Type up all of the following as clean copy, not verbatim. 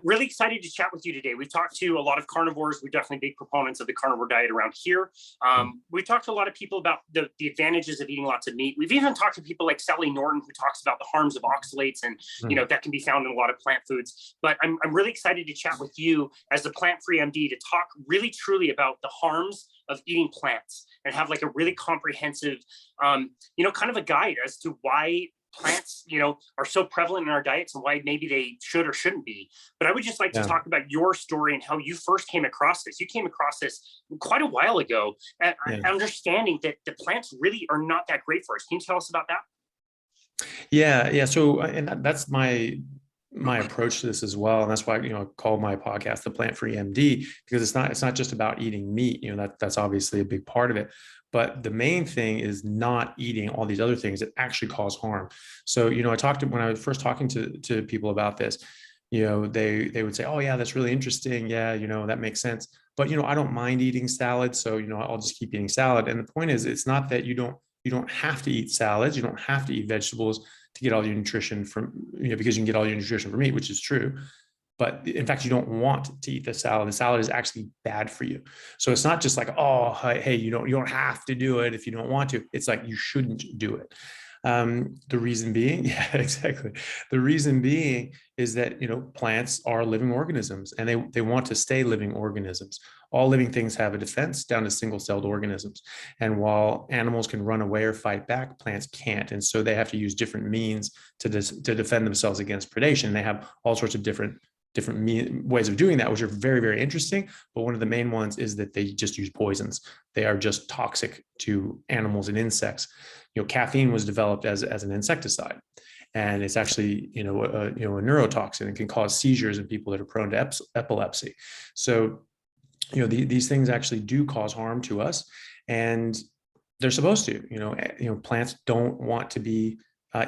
Really excited to chat with you today. We've talked to a lot of carnivores. We're definitely big proponents of the carnivore diet around here. We've talked to a lot of people about the advantages of eating lots of meat. We've even talked to people like Sally Norton, who talks about the harms of oxalates, and that can be found in a lot of plant foods. But I'm really excited to chat with you as the plant-free MD to talk really truly about the harms of eating plants and have like a really comprehensive, kind of a guide as to why plants, are so prevalent in our diets and why maybe they should or shouldn't be. But I would just like to talk about your story and how you first came across this. You came across this quite a while ago, understanding that the plants really are not that great for us. Can you tell us about that? Yeah. So, and that's my approach to this as well, and that's why I call my podcast the Plant-Free MD, because it's not just about eating meat. That's obviously a big part of it, but the main thing is not eating all these other things that actually cause harm. So when I was first talking to people about this, they would say, oh yeah, that's really interesting, yeah, that makes sense, but I don't mind eating salad, so I'll just keep eating salad. And the point is, it's not that you don't have to eat salads, you don't have to eat vegetables to get all your nutrition from, because you can get all your nutrition from meat, which is true. But in fact, you don't want to eat the salad. The salad is actually bad for you. So it's not just like, oh, hey, you don't have to do it if you don't want to. It's like you shouldn't do it. The reason being, yeah, exactly. The reason being is that, plants are living organisms, and they want to stay living organisms. All living things have a defense down to single-celled organisms. And while animals can run away or fight back, plants can't. And so they have to use different means to defend themselves against predation. They have all sorts of different ways of doing that, which are very, very interesting. But one of the main ones is that they just use poisons. They are just toxic to animals and insects. Caffeine was developed as an insecticide, and it's actually, a neurotoxin and can cause seizures in people that are prone to epilepsy. So, these things actually do cause harm to us, and they're supposed to. Plants don't want to be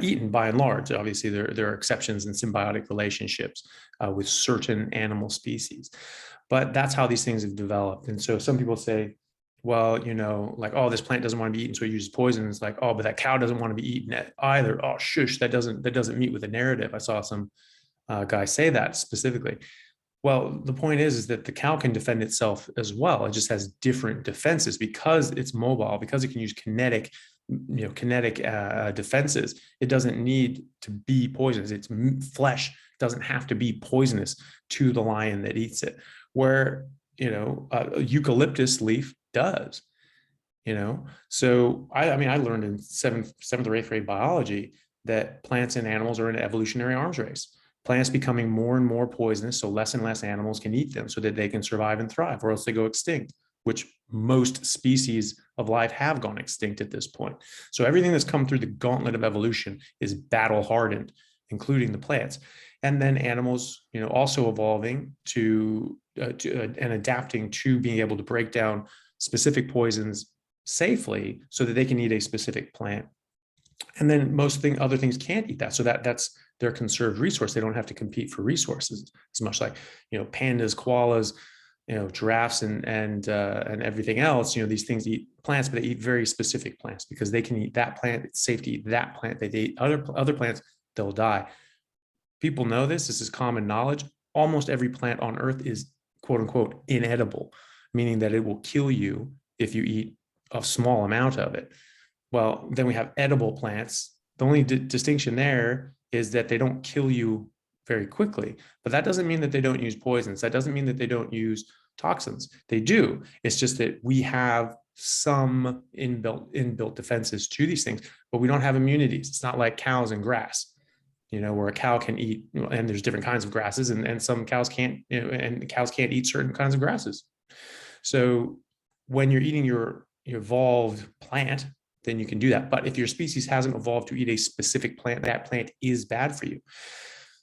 eaten by and large. Obviously, there are exceptions in symbiotic relationships with certain animal species, but that's how these things have developed. And so some people say, well, like, oh, this plant doesn't want to be eaten, so it uses poison. It's like, oh, but that cow doesn't want to be eaten either. Oh, shush, that doesn't meet with the narrative. I saw some guy say that specifically. Well, the point is that the cow can defend itself as well. It just has different defenses because it's mobile, because it can use kinetic defenses. It doesn't need to be poisonous. Its flesh doesn't have to be poisonous to the lion that eats it, where a eucalyptus leaf does. So I learned in seventh or eighth grade biology that plants and animals are in an evolutionary arms race. Plants becoming more and more poisonous, so less and less animals can eat them so that they can survive and thrive, or else they go extinct, which most species of life have gone extinct at this point. So everything that's come through the gauntlet of evolution is battle hardened, including the plants. And then animals, also evolving to and adapting to being able to break down specific poisons safely so that they can eat a specific plant. And then other things can't eat that. So that's their conserved resource. They don't have to compete for resources as much, like, pandas, koalas, giraffes and everything else. These things eat plants, but they eat very specific plants because they can eat that plant. It's safe to eat that plant. They eat other plants, they'll die. People know this. This is common knowledge. Almost every plant on Earth is, quote unquote, inedible, meaning that it will kill you if you eat a small amount of it. Well, then we have edible plants. The only distinction there is that they don't kill you very quickly, but that doesn't mean that they don't use poisons. That doesn't mean that they don't use toxins. They do. It's just that we have some inbuilt defenses to these things, but we don't have immunities. It's not like cows and grass, where a cow can eat, and there's different kinds of grasses, and some cows can't, and cows can't eat certain kinds of grasses. So when you're eating your evolved plant, then you can do that. But if your species hasn't evolved to eat a specific plant, that plant is bad for you.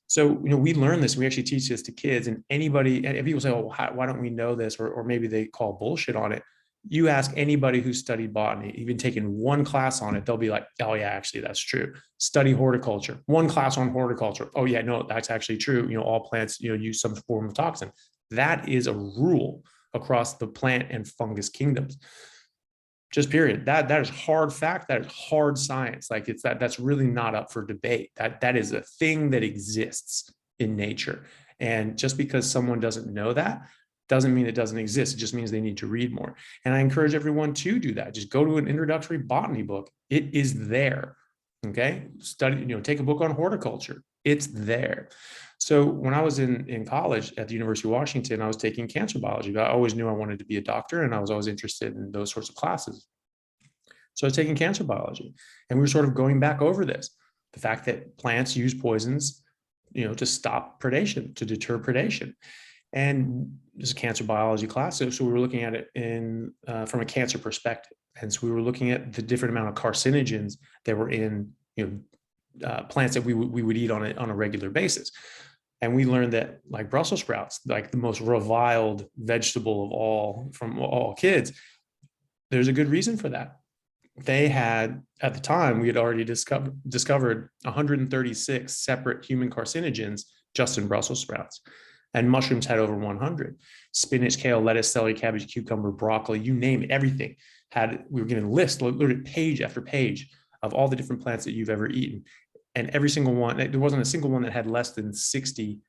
So, we learn this, we actually teach this to kids, and people say, oh, why don't we know this? Or maybe they call bullshit on it. You ask anybody who studied botany, even taken one class on it, they'll be like, oh yeah, actually that's true. Study horticulture, one class on horticulture. Oh yeah, no, that's actually true. All plants, use some form of toxin. That is a rule across the plant and fungus kingdoms. Just period. That is hard fact. That is hard science. Like that's really not up for debate. That is a thing that exists in nature. And just because someone doesn't know that doesn't mean it doesn't exist. It just means they need to read more. And I encourage everyone to do that. Just go to an introductory botany book. It is there. Okay. Study, take a book on horticulture. It's there. So when I was in college at the University of Washington, I was taking cancer biology. I always knew I wanted to be a doctor, and I was always interested in those sorts of classes. So I was taking cancer biology, and we were sort of going back over this, the fact that plants use poisons, to stop predation, to deter predation. And this is a cancer biology class. So we were looking at it from a cancer perspective. And so we were looking at the different amount of carcinogens that were in, plants that we would eat on a regular basis. And we learned that, like Brussels sprouts, like the most reviled vegetable of all from all kids, there's a good reason for that. They had, at the time, we had already discovered 136 separate human carcinogens just in Brussels sprouts. And mushrooms had over 100. Spinach, kale, lettuce, celery, cabbage, cucumber, broccoli, you name it, everything we were given a list, literally page after page, of all the different plants that you've ever eaten. And every single one, there wasn't a single one that had less than 60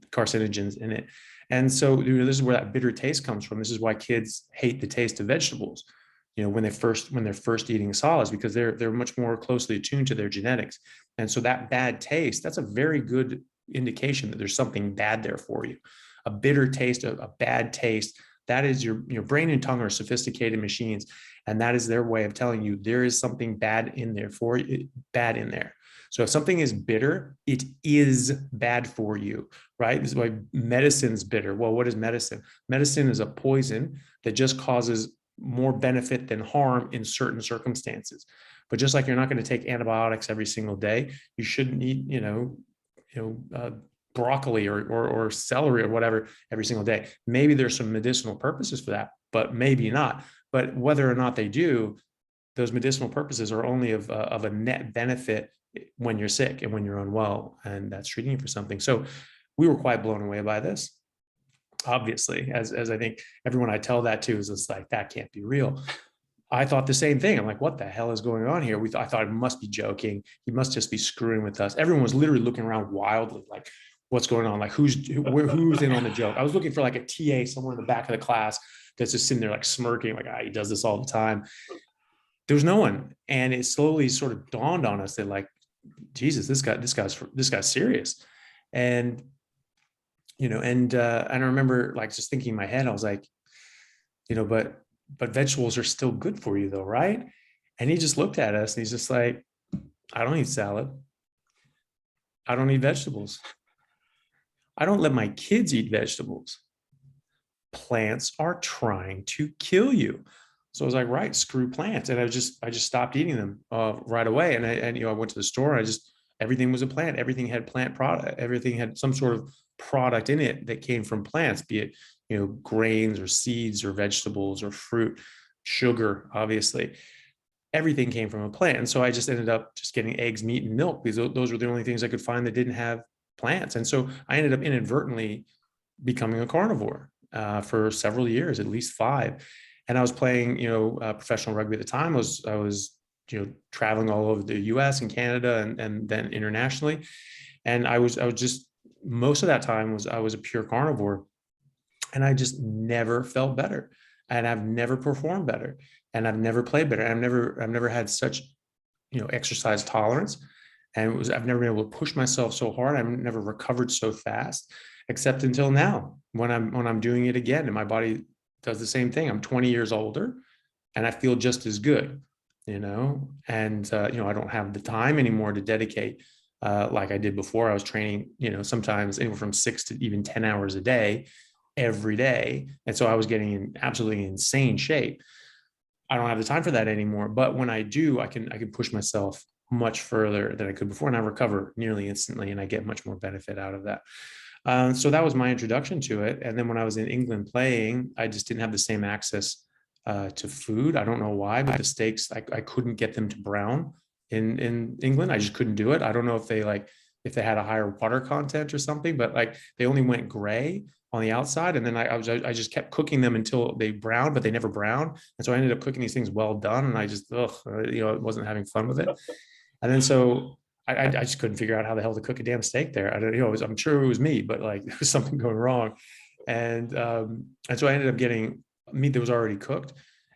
carcinogens in it. And so this is where that bitter taste comes from. This is why kids hate the taste of vegetables, when they're first eating solids, because they're much more closely attuned to their genetics. And so that bad taste, that's a very good indication that there's something bad there for you. A bitter taste, a bad taste, that is your brain and tongue are sophisticated machines. And that is their way of telling you there is something bad in there for you, bad in there. So if something is bitter, it is bad for you, right? This is why medicine's bitter. Well, what is medicine? Medicine is a poison that just causes more benefit than harm in certain circumstances. But just like you're not going to take antibiotics every single day, you shouldn't eat, broccoli or celery or whatever every single day. Maybe there's some medicinal purposes for that, but maybe not. But whether or not they do, those medicinal purposes are only of a net benefit when you're sick and when you're unwell, and that's treating you for something. So we were quite blown away by this. Obviously, as I think everyone I tell that to is just like, that can't be real. I thought the same thing. I'm like, what the hell is going on here? I thought it must be joking. He must just be screwing with us. Everyone was literally looking around wildly, like, what's going on? Like, who's in on the joke? I was looking for like a TA somewhere in the back of the class that's just sitting there like smirking, like, he does this all the time. There was no one. And it slowly sort of dawned on us that, like, Jesus, this guy's serious. And, and I remember like just thinking in my head, I was like, but vegetables are still good for you though, right? And he just looked at us and he's just like, I don't eat salad. I don't eat vegetables. I don't let my kids eat vegetables. Plants are trying to kill you. So I was like, right, screw plants. And I just stopped eating them right away. And I went to the store. Everything was a plant. Everything had plant product. Everything had some sort of product in it that came from plants, be it, grains or seeds or vegetables or fruit, sugar, obviously. Everything came from a plant. And so I just ended up just getting eggs, meat, and milk, because those were the only things I could find that didn't have plants. And so I ended up inadvertently becoming a carnivore for several years, at least 5. And I was playing, professional rugby at the time. I was traveling all over the US and Canada and then internationally. And I was just, most of that time I was a pure carnivore, and I just never felt better. And I've never performed better, and I've never played better. I've never had such, exercise tolerance. And I've never been able to push myself so hard. I've never recovered so fast, except until now, when I'm doing it again, and my body does the same thing. I'm 20 years older and I feel just as good, and I don't have the time anymore to dedicate like I did before. I was training, sometimes anywhere from 6 to even 10 hours a day, every day. And so I was getting in absolutely insane shape. I don't have the time for that anymore. But when I do, I can push myself much further than I could before, and I recover nearly instantly, and I get much more benefit out of that. So that was my introduction to it. And then when I was in England playing, I just didn't have the same access to food. I don't know why, but the steaks, I couldn't get them to brown in England. I just couldn't do it. I don't know if they had a higher water content or something, but like they only went gray on the outside. And then I just kept cooking them until they browned, but they never browned. And so I ended up cooking these things well done. And I just, I wasn't having fun with it. And then so I just couldn't figure out how the hell to cook a damn steak there. I don't, I'm sure it was me, but like there was something going wrong. And so I ended up getting meat that was already cooked.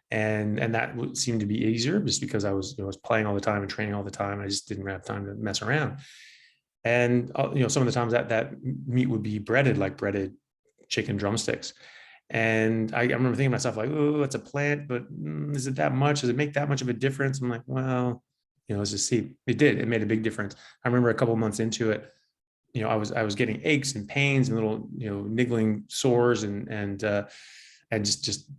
And that seemed to be easier just because I was, was playing all the time and training all the time. I just didn't have time to mess around. And, some of the times that meat would be breaded, like breaded chicken drumsticks. And I remember thinking to myself, like, oh, it's a plant, but is it that much? Does it make that much of a difference? I'm like, well, let's just see. It did. It made a big difference. I remember a couple of months into it, I was getting aches and pains and little, niggling sores and just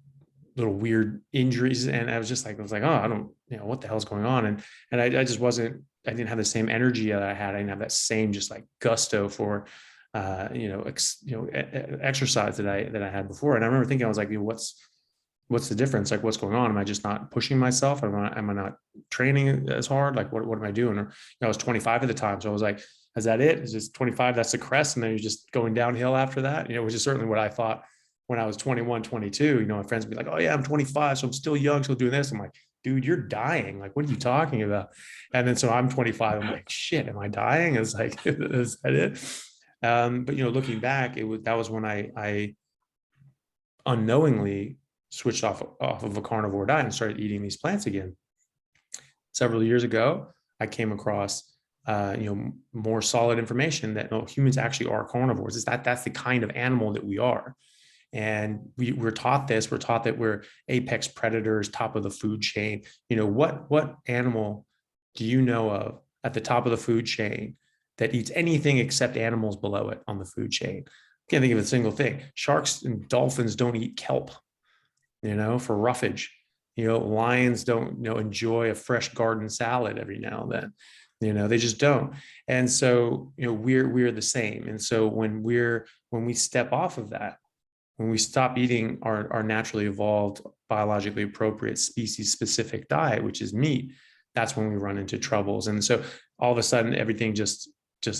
little weird injuries. And I was like, oh, I don't, what the hell's going on? And I just wasn't, I didn't have the same energy that I had. I didn't have that same just like gusto for, exercise that I had before. And I remember thinking, I was like, what's the difference? Like, what's going on? Am I just not pushing myself? Am I not training as hard? Like, what am I doing? Or, I was 25 at the time. So I was like, is that it? Is just 25? That's the crest. And then you're just going downhill after that, which is certainly what I thought when I was 21, 22. My friends would be like, oh yeah, I'm 25. So I'm still young. Still doing this. I'm like, dude, you're dying. Like, what are you talking about? And then, so I'm 25. I'm like, shit, am I dying? It's like, is that it? But looking back, that was when I unknowingly switched off of a carnivore diet and started eating these plants again. Several years ago, I came across more solid information that humans actually are carnivores. That's the kind of animal that we are. And we're taught this. We're taught that we're apex predators, top of the food chain. What animal do you know of at the top of the food chain that eats anything except animals below it on the food chain? Can't think of a single thing. Sharks and dolphins don't eat kelp, for roughage. Lions don't, enjoy a fresh garden salad every now and then. They just don't. And so, we're the same. And so when we step off of that, when we stop eating our naturally evolved, biologically appropriate species specific diet, which is meat, that's when we run into troubles. And so all of a sudden, everything just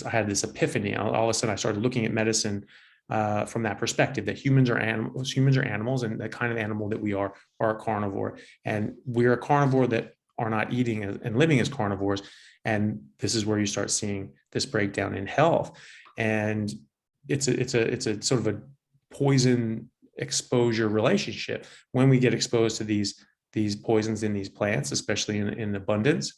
I had this epiphany. All of a sudden I started looking at medicine from that perspective, that humans are animals, and the kind of animal that we are a carnivore. And we're a carnivore that are not eating and living as carnivores. And this is where you start seeing this breakdown in health. And it's a sort of a poison exposure relationship. When we get exposed to these poisons in these plants, especially in abundance,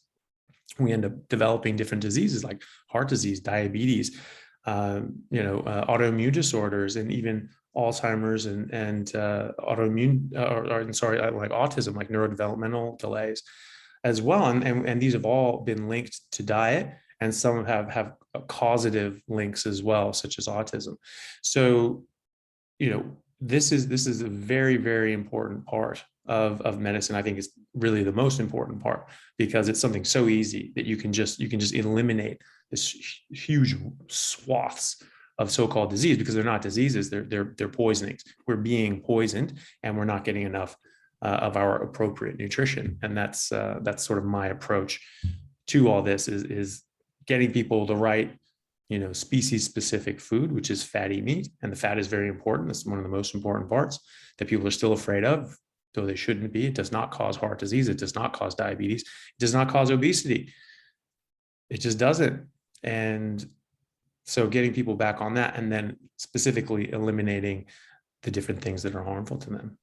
we end up developing different diseases like heart disease, diabetes, autoimmune disorders, and even Alzheimer's and autoimmune, like autism, like neurodevelopmental delays as well. And these have all been linked to diet, and some have causative links as well, such as autism. So, this is a very, very important part of medicine. I think it's really the most important part, because it's something so easy that you can just eliminate this huge swaths of so-called disease, because they're not diseases, they're poisonings. We're being poisoned, and we're not getting enough of our appropriate nutrition. And that's sort of my approach to all this, is getting people the right species specific food, which is fatty meat. And the fat is very important. It's one of the most important parts that people are still afraid of, though they shouldn't be. It does not cause heart disease. It does not cause diabetes. It does not cause obesity. It just doesn't. And so getting people back on that, and then specifically eliminating the different things that are harmful to them.